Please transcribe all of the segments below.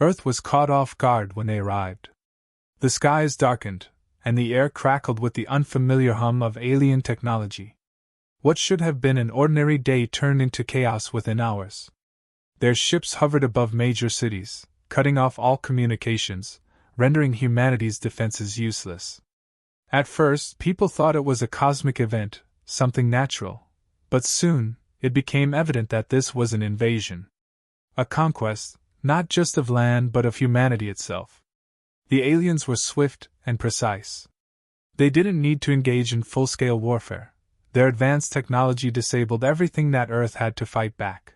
Earth was caught off guard when they arrived. The skies darkened, and the air crackled with the unfamiliar hum of alien technology. What should have been an ordinary day turned into chaos within hours. Their ships hovered above major cities, cutting off all communications, rendering humanity's defenses useless. At first, people thought it was a cosmic event, something natural, but soon, it became evident that this was an invasion. A conquest, not just of land but of humanity itself. The aliens were swift and precise. They didn't need to engage in full-scale warfare. Their advanced technology disabled everything that Earth had to fight back.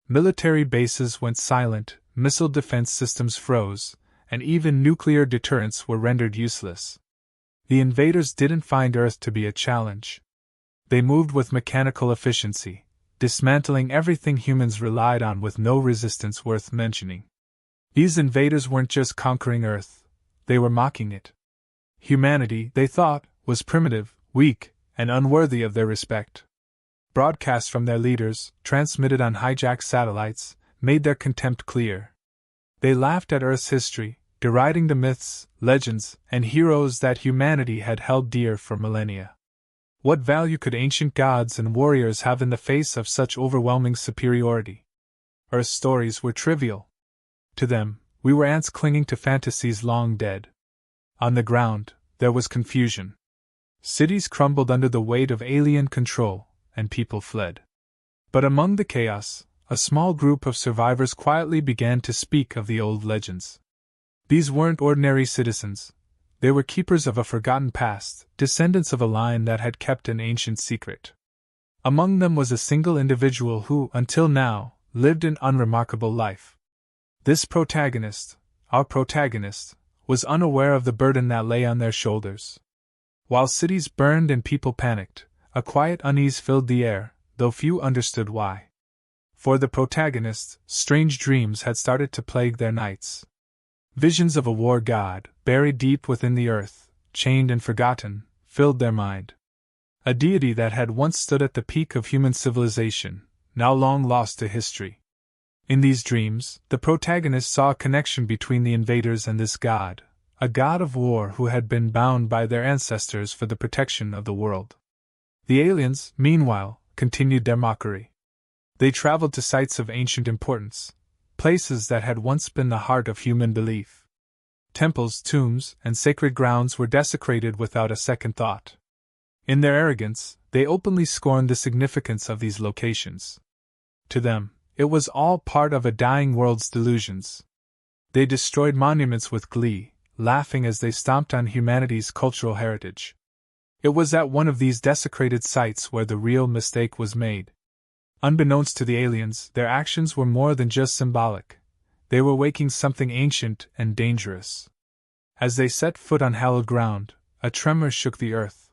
Military bases went silent, missile defense systems froze, and even nuclear deterrents were rendered useless. The invaders didn't find Earth to be a challenge. They moved with mechanical efficiency, dismantling everything humans relied on with no resistance worth mentioning. These invaders weren't just conquering Earth, they were mocking it. Humanity, they thought, was primitive, weak, and unworthy of their respect. Broadcasts from their leaders, transmitted on hijacked satellites, made their contempt clear. They laughed at Earth's history, deriding the myths, legends, and heroes that humanity had held dear for millennia. What value could ancient gods and warriors have in the face of such overwhelming superiority? Earth's stories were trivial. To them, we were ants clinging to fantasies long dead. On the ground, there was confusion. Cities crumbled under the weight of alien control, and people fled. But among the chaos, a small group of survivors quietly began to speak of the old legends. These weren't ordinary citizens. They were keepers of a forgotten past, descendants of a line that had kept an ancient secret. Among them was a single individual who, until now, lived an unremarkable life. This protagonist, our protagonist, was unaware of the burden that lay on their shoulders. While cities burned and people panicked, a quiet unease filled the air, though few understood why. For the protagonist, strange dreams had started to plague their nights. Visions of a war god, buried deep within the earth, chained and forgotten, filled their mind. A deity that had once stood at the peak of human civilization, now long lost to history. In these dreams, the protagonist saw a connection between the invaders and this god, a god of war who had been bound by their ancestors for the protection of the world. The aliens, meanwhile, continued their mockery. They traveled to sites of ancient importance, places that had once been the heart of human belief. Temples, tombs, and sacred grounds were desecrated without a second thought. In their arrogance, they openly scorned the significance of these locations. To them, it was all part of a dying world's delusions. They destroyed monuments with glee, laughing as they stomped on humanity's cultural heritage. It was at one of these desecrated sites where the real mistake was made. Unbeknownst to the aliens, their actions were more than just symbolic. They were waking something ancient and dangerous. As they set foot on hallowed ground, a tremor shook the earth.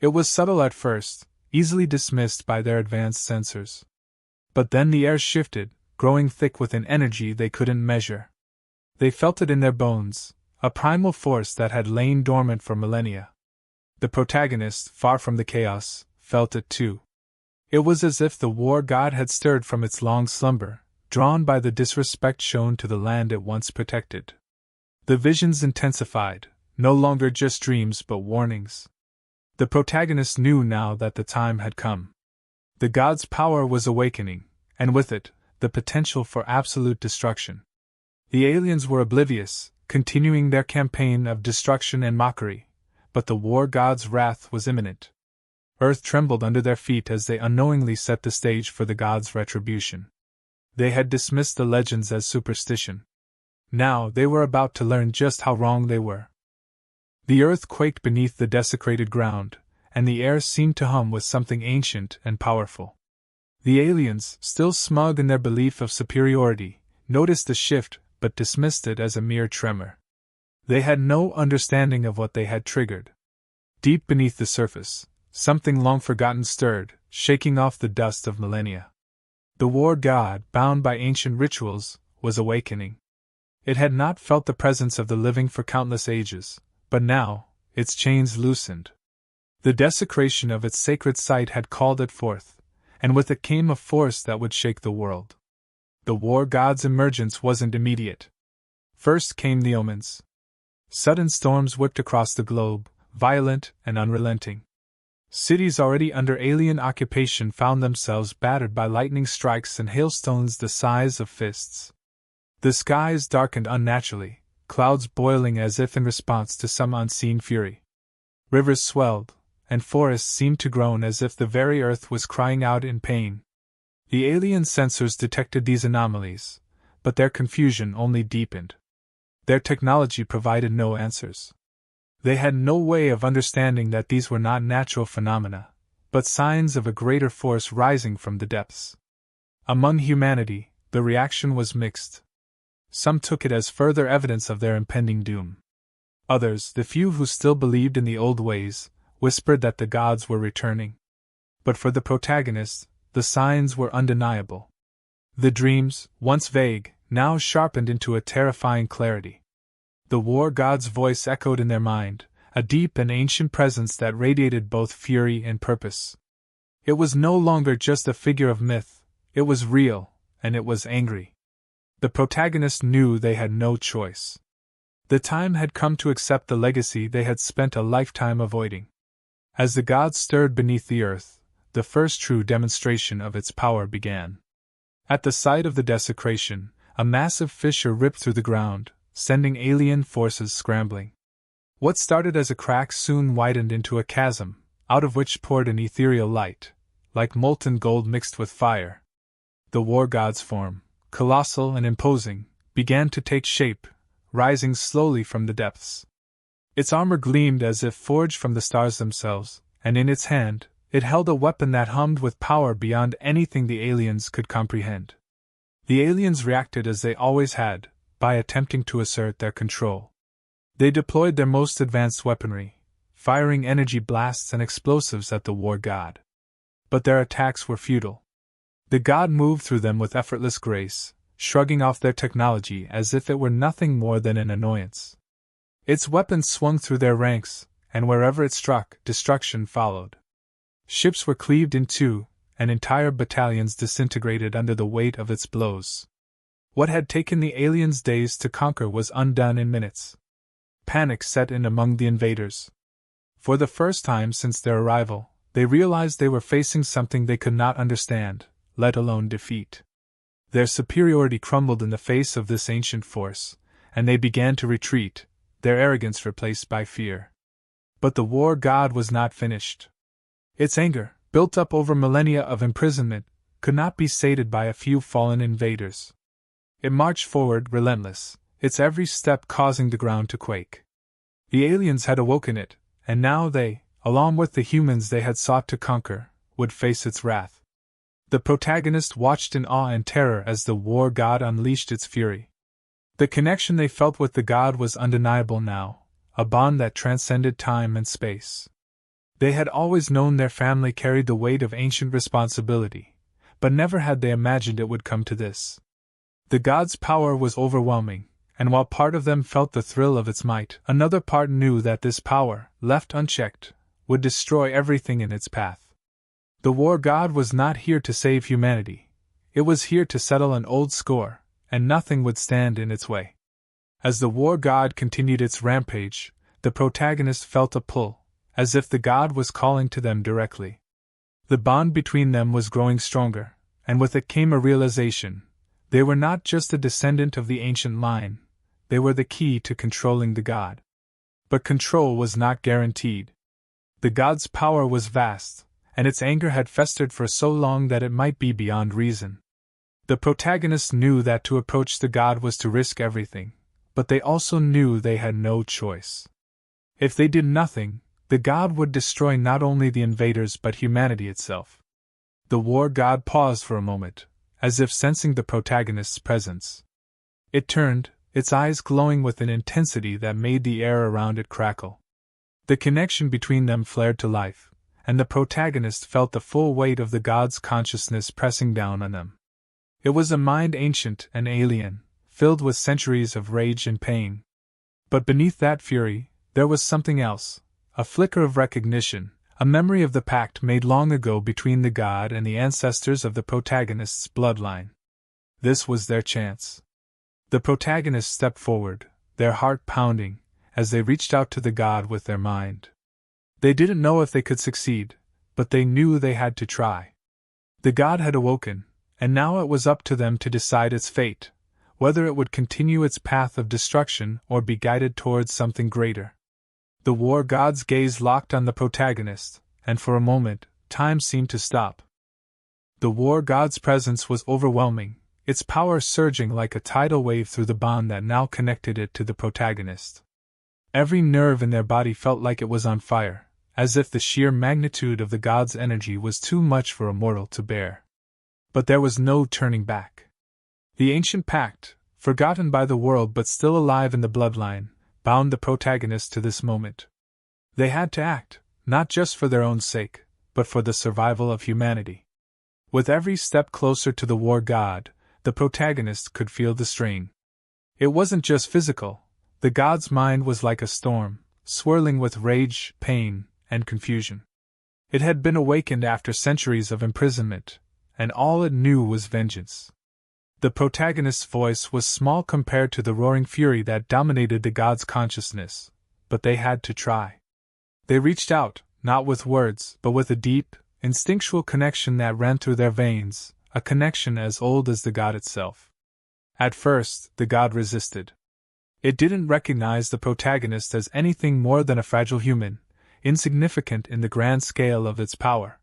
It was subtle at first, easily dismissed by their advanced sensors. But then the air shifted, growing thick with an energy they couldn't measure. They felt it in their bones, a primal force that had lain dormant for millennia. The protagonist, far from the chaos, felt it too. It was as if the war god had stirred from its long slumber, drawn by the disrespect shown to the land it once protected. The visions intensified, no longer just dreams but warnings. The protagonist knew now that the time had come. The god's power was awakening, and with it, the potential for absolute destruction. The aliens were oblivious, continuing their campaign of destruction and mockery, but the war god's wrath was imminent. Earth trembled under their feet as they unknowingly set the stage for the god's retribution. They had dismissed the legends as superstition. Now they were about to learn just how wrong they were. The earth quaked beneath the desecrated ground, and the air seemed to hum with something ancient and powerful. The aliens, still smug in their belief of superiority, noticed the shift but dismissed it as a mere tremor. They had no understanding of what they had triggered. Deep beneath the surface, something long forgotten stirred, shaking off the dust of millennia. The war god, bound by ancient rituals, was awakening. It had not felt the presence of the living for countless ages, but now, its chains loosened. The desecration of its sacred site had called it forth, and with it came a force that would shake the world. The war god's emergence wasn't immediate. First came the omens. Sudden storms whipped across the globe, violent and unrelenting. Cities already under alien occupation found themselves battered by lightning strikes and hailstones the size of fists. The skies darkened unnaturally, clouds boiling as if in response to some unseen fury. Rivers swelled, and forests seemed to groan as if the very earth was crying out in pain. The alien sensors detected these anomalies, but their confusion only deepened. Their technology provided no answers. They had no way of understanding that these were not natural phenomena, but signs of a greater force rising from the depths. Among humanity, the reaction was mixed. Some took it as further evidence of their impending doom. Others, the few who still believed in the old ways, whispered that the gods were returning. But for the protagonists, the signs were undeniable. The dreams, once vague, now sharpened into a terrifying clarity. The war god's voice echoed in their mind, a deep and ancient presence that radiated both fury and purpose. It was no longer just a figure of myth, it was real, and it was angry. The protagonists knew they had no choice. The time had come to accept the legacy they had spent a lifetime avoiding. As the gods stirred beneath the earth, the first true demonstration of its power began. At the sight of the desecration, a massive fissure ripped through the ground, sending alien forces scrambling. What started as a crack soon widened into a chasm, out of which poured an ethereal light, like molten gold mixed with fire. The war god's form, colossal and imposing, began to take shape, rising slowly from the depths. Its armor gleamed as if forged from the stars themselves, and in its hand, it held a weapon that hummed with power beyond anything the aliens could comprehend. The aliens reacted as they always had, by attempting to assert their control. They deployed their most advanced weaponry, firing energy blasts and explosives at the war god. But their attacks were futile. The god moved through them with effortless grace, shrugging off their technology as if it were nothing more than an annoyance. Its weapons swung through their ranks, and wherever it struck, destruction followed. Ships were cleaved in two, and entire battalions disintegrated under the weight of its blows. What had taken the aliens days to conquer was undone in minutes. Panic set in among the invaders. For the first time since their arrival, they realized they were facing something they could not understand, let alone defeat. Their superiority crumbled in the face of this ancient force, and they began to retreat, their arrogance replaced by fear. But the war god was not finished. Its anger, built up over millennia of imprisonment, could not be sated by a few fallen invaders. It marched forward relentless, its every step causing the ground to quake. The aliens had awoken it, and now they, along with the humans they had sought to conquer, would face its wrath. The protagonist watched in awe and terror as the war god unleashed its fury. The connection they felt with the god was undeniable now, a bond that transcended time and space. They had always known their family carried the weight of ancient responsibility, but never had they imagined it would come to this. The god's power was overwhelming, and while part of them felt the thrill of its might, another part knew that this power, left unchecked, would destroy everything in its path. The war god was not here to save humanity. It was here to settle an old score, and nothing would stand in its way. As the war god continued its rampage, the protagonist felt a pull, as if the god was calling to them directly. The bond between them was growing stronger, and with it came a realization. They were not just a descendant of the ancient line, they were the key to controlling the god. But control was not guaranteed. The god's power was vast, and its anger had festered for so long that it might be beyond reason. The protagonists knew that to approach the god was to risk everything, but they also knew they had no choice. If they did nothing, the god would destroy not only the invaders but humanity itself. The war god paused for a moment, as if sensing the protagonist's presence. It turned, its eyes glowing with an intensity that made the air around it crackle. The connection between them flared to life, and the protagonist felt the full weight of the god's consciousness pressing down on them. It was a mind ancient and alien, filled with centuries of rage and pain. But beneath that fury, there was something else, a flicker of recognition, a memory of the pact made long ago between the god and the ancestors of the protagonist's bloodline. This was their chance. The protagonists stepped forward, their heart pounding, as they reached out to the god with their mind. They didn't know if they could succeed, but they knew they had to try. The god had awoken, and now it was up to them to decide its fate, whether it would continue its path of destruction or be guided towards something greater. The war god's gaze locked on the protagonist, and for a moment, time seemed to stop. The war god's presence was overwhelming, its power surging like a tidal wave through the bond that now connected it to the protagonist. Every nerve in their body felt like it was on fire, as if the sheer magnitude of the god's energy was too much for a mortal to bear. But there was no turning back. The ancient pact, forgotten by the world but still alive in the bloodline, bound the protagonist to this moment. They had to act, not just for their own sake, but for the survival of humanity. With every step closer to the war god, the protagonist could feel the strain. It wasn't just physical. The god's mind was like a storm, swirling with rage, pain, and confusion. It had been awakened after centuries of imprisonment, and all it knew was vengeance. The protagonist's voice was small compared to the roaring fury that dominated the god's consciousness, but they had to try. They reached out, not with words, but with a deep, instinctual connection that ran through their veins, a connection as old as the god itself. At first, the god resisted. It didn't recognize the protagonist as anything more than a fragile human, insignificant in the grand scale of its power.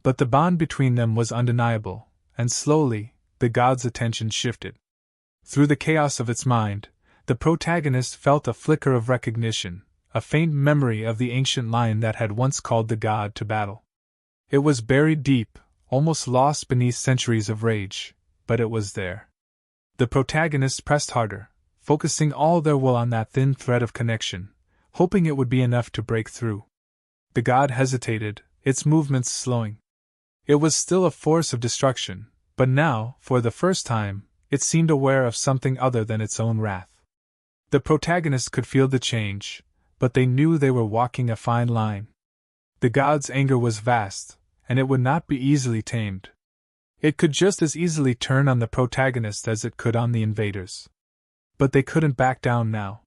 But the bond between them was undeniable, and slowly, the god's attention shifted. Through the chaos of its mind, the protagonist felt a flicker of recognition, a faint memory of the ancient line that had once called the god to battle. It was buried deep, almost lost beneath centuries of rage, but it was there. The protagonists pressed harder, focusing all their will on that thin thread of connection, hoping it would be enough to break through. The god hesitated, its movements slowing. It was still a force of destruction, but now, for the first time, it seemed aware of something other than its own wrath. The protagonists could feel the change, but they knew they were walking a fine line. The god's anger was vast, and it would not be easily tamed. It could just as easily turn on the protagonist as it could on the invaders. But they couldn't back down now.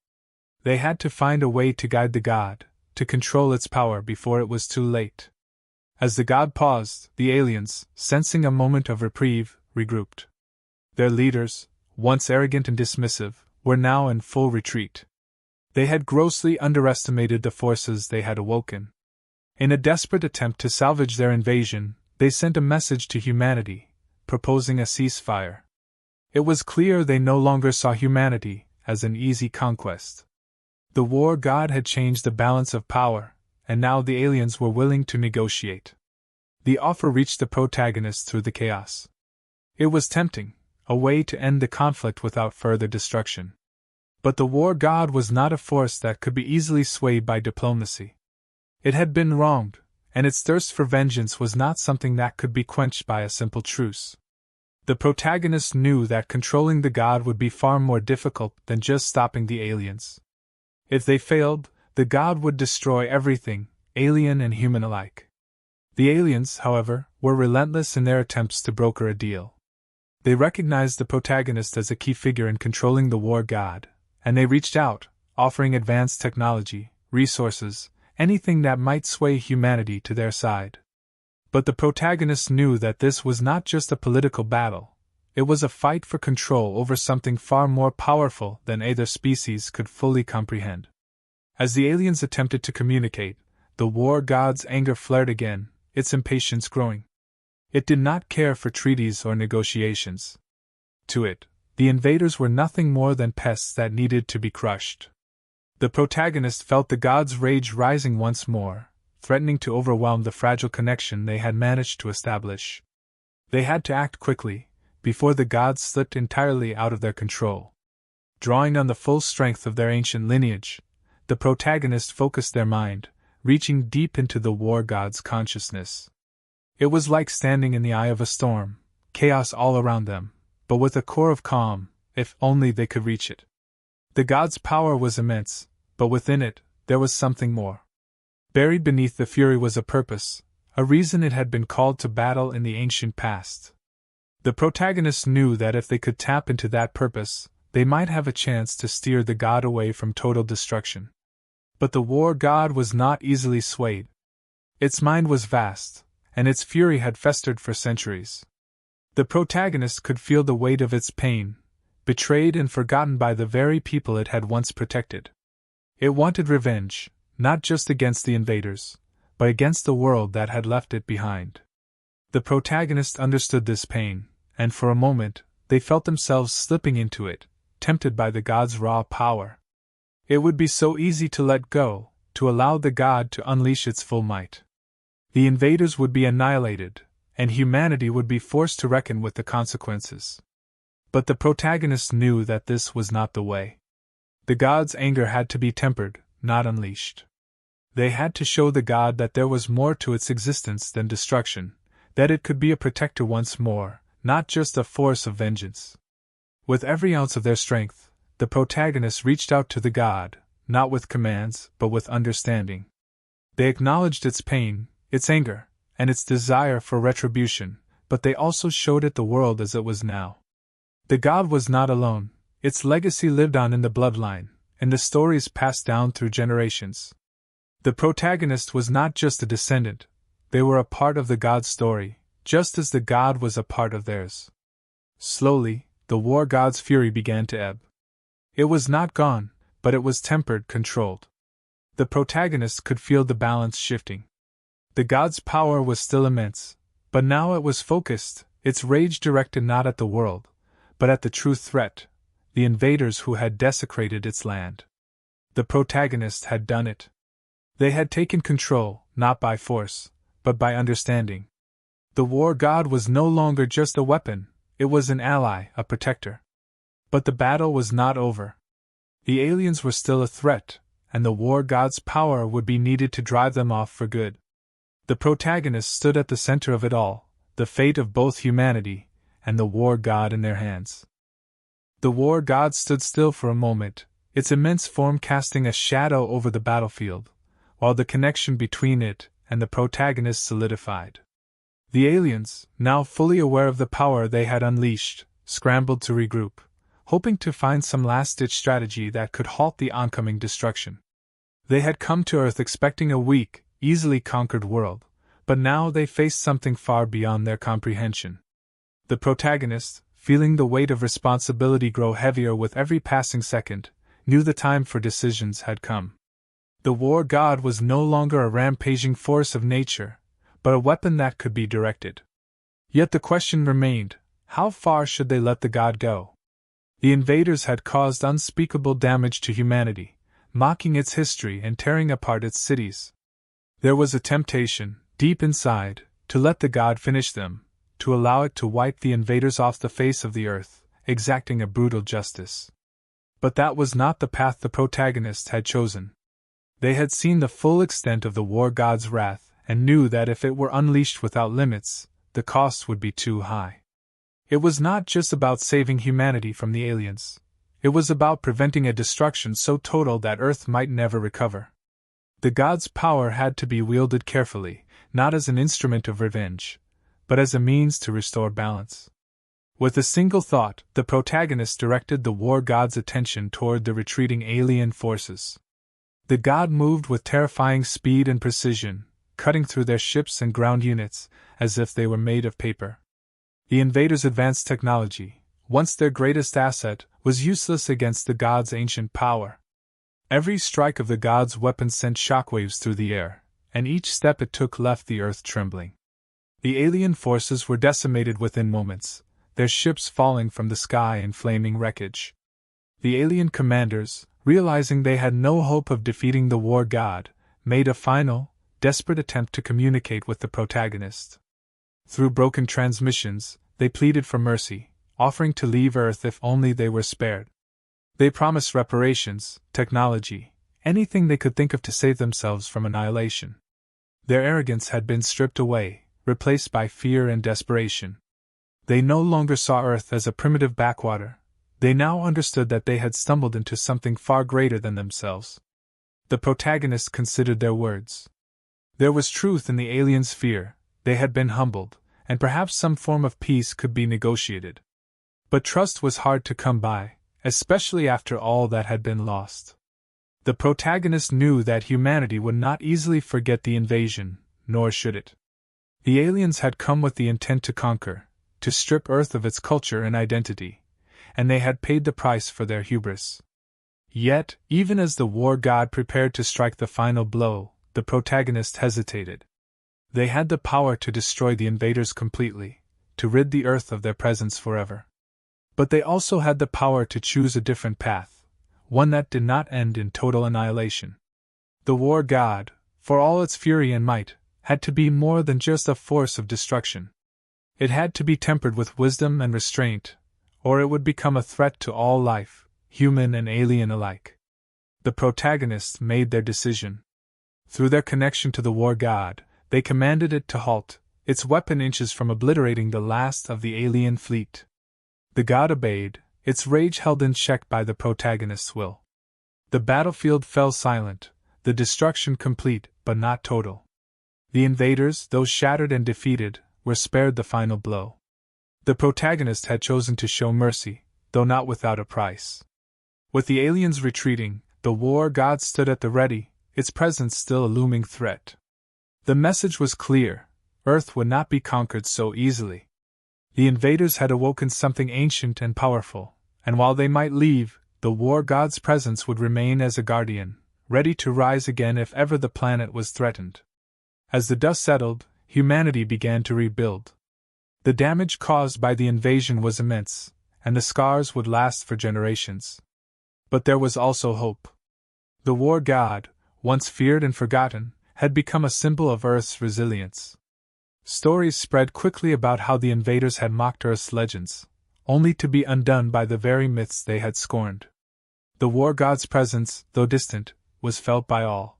They had to find a way to guide the god, to control its power before it was too late. As the god paused, the aliens, sensing a moment of reprieve, regrouped. Their leaders, once arrogant and dismissive, were now in full retreat. They had grossly underestimated the forces they had awoken. In a desperate attempt to salvage their invasion, they sent a message to humanity, proposing a ceasefire. It was clear they no longer saw humanity as an easy conquest. The war god had changed the balance of power, and now the aliens were willing to negotiate. The offer reached the protagonist through the chaos. It was tempting, a way to end the conflict without further destruction. But the war god was not a force that could be easily swayed by diplomacy. It had been wronged, and its thirst for vengeance was not something that could be quenched by a simple truce. The protagonist knew that controlling the god would be far more difficult than just stopping the aliens. If they failed, the god would destroy everything, alien and human alike. The aliens, however, were relentless in their attempts to broker a deal. They recognized the protagonist as a key figure in controlling the war god, and they reached out, offering advanced technology, resources, anything that might sway humanity to their side. But the protagonists knew that this was not just a political battle, it was a fight for control over something far more powerful than either species could fully comprehend. As the aliens attempted to communicate, the war god's anger flared again, its impatience growing. It did not care for treaties or negotiations. To it, the invaders were nothing more than pests that needed to be crushed. The protagonist felt the god's rage rising once more, threatening to overwhelm the fragile connection they had managed to establish. They had to act quickly, before the gods slipped entirely out of their control. Drawing on the full strength of their ancient lineage, the protagonist focused their mind, reaching deep into the war god's consciousness. It was like standing in the eye of a storm, chaos all around them, but with a core of calm, if only they could reach it. The god's power was immense, but within it, there was something more. Buried beneath the fury was a purpose, a reason it had been called to battle in the ancient past. The protagonists knew that if they could tap into that purpose, they might have a chance to steer the god away from total destruction. But the war god was not easily swayed. Its mind was vast, and its fury had festered for centuries. The protagonist could feel the weight of its pain, betrayed and forgotten by the very people it had once protected. It wanted revenge, not just against the invaders, but against the world that had left it behind. The protagonist understood this pain, and for a moment, they felt themselves slipping into it, tempted by the god's raw power. It would be so easy to let go, to allow the god to unleash its full might. The invaders would be annihilated, and humanity would be forced to reckon with the consequences. But the protagonist knew that this was not the way. The god's anger had to be tempered, not unleashed. They had to show the god that there was more to its existence than destruction, that it could be a protector once more, not just a force of vengeance. With every ounce of their strength, the protagonists reached out to the god, not with commands, but with understanding. They acknowledged its pain, its anger, and its desire for retribution, but they also showed it the world as it was now. The god was not alone, its legacy lived on in the bloodline, and the stories passed down through generations. The protagonist was not just a descendant, they were a part of the god's story, just as the god was a part of theirs. Slowly, the war god's fury began to ebb. It was not gone, but it was tempered, controlled. The protagonist could feel the balance shifting. The god's power was still immense, but now it was focused, its rage directed not at the world, but at the true threat, the invaders who had desecrated its land. The protagonist had done it. They had taken control, not by force, but by understanding. The war god was no longer just a weapon, it was an ally, a protector. But the battle was not over. The aliens were still a threat, and the war god's power would be needed to drive them off for good. The protagonist stood at the center of it all, the fate of both humanity and the war god in their hands. The war god stood still for a moment, its immense form casting a shadow over the battlefield, while the connection between it and the protagonist solidified. The aliens, now fully aware of the power they had unleashed, scrambled to regroup, hoping to find some last-ditch strategy that could halt the oncoming destruction. They had come to Earth expecting a weak, easily conquered world, but now they faced something far beyond their comprehension. The protagonist, feeling the weight of responsibility grow heavier with every passing second, knew the time for decisions had come. The war god was no longer a rampaging force of nature, but a weapon that could be directed. Yet the question remained, how far should they let the god go? The invaders had caused unspeakable damage to humanity, mocking its history and tearing apart its cities. There was a temptation, deep inside, to let the god finish them, to allow it to wipe the invaders off the face of the earth, exacting a brutal justice. But that was not the path the protagonists had chosen. They had seen the full extent of the war god's wrath, and knew that if it were unleashed without limits, the cost would be too high. It was not just about saving humanity from the aliens. It was about preventing a destruction so total that Earth might never recover. The god's power had to be wielded carefully, not as an instrument of revenge, but as a means to restore balance. With a single thought, the protagonist directed the war god's attention toward the retreating alien forces. The god moved with terrifying speed and precision, cutting through their ships and ground units, as if they were made of paper. The invaders' advanced technology, once their greatest asset, was useless against the god's ancient power. Every strike of the god's weapon sent shockwaves through the air, and each step it took left the earth trembling. The alien forces were decimated within moments, their ships falling from the sky in flaming wreckage. The alien commanders, realizing they had no hope of defeating the war god, made a final, desperate attempt to communicate with the protagonist. Through broken transmissions, they pleaded for mercy, offering to leave Earth if only they were spared. They promised reparations, technology, anything they could think of to save themselves from annihilation. Their arrogance had been stripped away, replaced by fear and desperation. They no longer saw Earth as a primitive backwater. They now understood that they had stumbled into something far greater than themselves. The protagonists considered their words. There was truth in the aliens' fear, they had been humbled, and perhaps some form of peace could be negotiated. But trust was hard to come by, especially after all that had been lost. The protagonist knew that humanity would not easily forget the invasion, nor should it. The aliens had come with the intent to conquer, to strip Earth of its culture and identity, and they had paid the price for their hubris. Yet, even as the war god prepared to strike the final blow, the protagonist hesitated. They had the power to destroy the invaders completely, to rid the Earth of their presence forever. But they also had the power to choose a different path, one that did not end in total annihilation. The war god, for all its fury and might, had to be more than just a force of destruction. It had to be tempered with wisdom and restraint, or it would become a threat to all life, human and alien alike. The protagonists made their decision. Through their connection to the war god, they commanded it to halt, its weapon inches from obliterating the last of the alien fleet. The god obeyed, its rage held in check by the protagonist's will. The battlefield fell silent, the destruction complete, but not total. The invaders, though shattered and defeated, were spared the final blow. The protagonist had chosen to show mercy, though not without a price. With the aliens retreating, the war god stood at the ready, its presence still a looming threat. The message was clear: Earth would not be conquered so easily. The invaders had awoken something ancient and powerful, and while they might leave, the war god's presence would remain as a guardian, ready to rise again if ever the planet was threatened. As the dust settled, humanity began to rebuild. The damage caused by the invasion was immense, and the scars would last for generations. But there was also hope. The war god, once feared and forgotten, had become a symbol of Earth's resilience. Stories spread quickly about how the invaders had mocked Earth's legends, only to be undone by the very myths they had scorned. The war god's presence, though distant, was felt by all.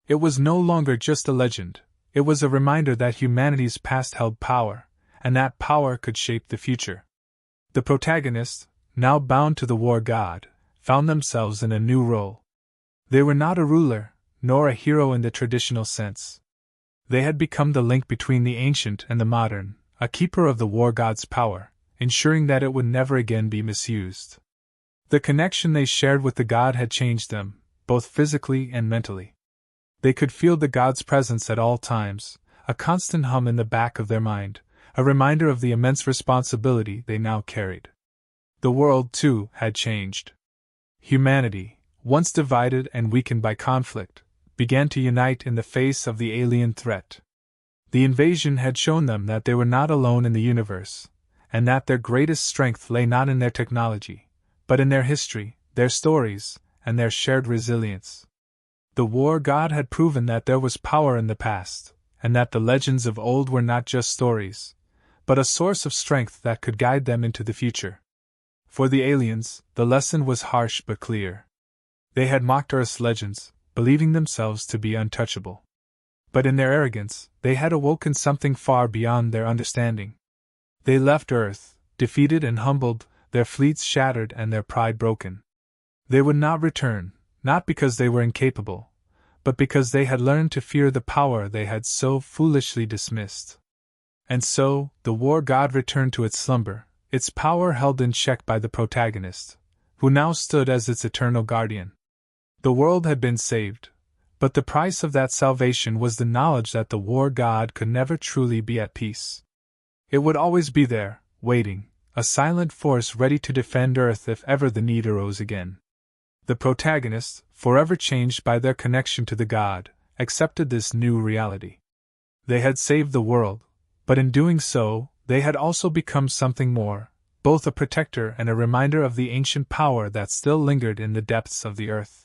It was no longer just a legend, it was a reminder that humanity's past held power, and that power could shape the future. The protagonists, now bound to the war god, found themselves in a new role. They were not a ruler, nor a hero in the traditional sense. They had become the link between the ancient and the modern, a keeper of the war god's power, ensuring that it would never again be misused. The connection they shared with the god had changed them, both physically and mentally. They could feel the god's presence at all times, a constant hum in the back of their mind, a reminder of the immense responsibility they now carried. The world, too, had changed. Humanity, once divided and weakened by conflict, began to unite in the face of the alien threat. The invasion had shown them that they were not alone in the universe, and that their greatest strength lay not in their technology, but in their history, their stories, and their shared resilience. The war god had proven that there was power in the past, and that the legends of old were not just stories, but a source of strength that could guide them into the future. For the aliens, the lesson was harsh but clear. They had mocked Earth's legends, believing themselves to be untouchable. But in their arrogance, they had awoken something far beyond their understanding. They left Earth, defeated and humbled, their fleets shattered and their pride broken. They would not return, not because they were incapable, but because they had learned to fear the power they had so foolishly dismissed. And so, the war god returned to its slumber, its power held in check by the protagonist, who now stood as its eternal guardian. The world had been saved, but the price of that salvation was the knowledge that the war god could never truly be at peace. It would always be there, waiting, a silent force ready to defend Earth if ever the need arose again. The protagonists, forever changed by their connection to the god, accepted this new reality. They had saved the world, but in doing so, they had also become something more, both a protector and a reminder of the ancient power that still lingered in the depths of the earth.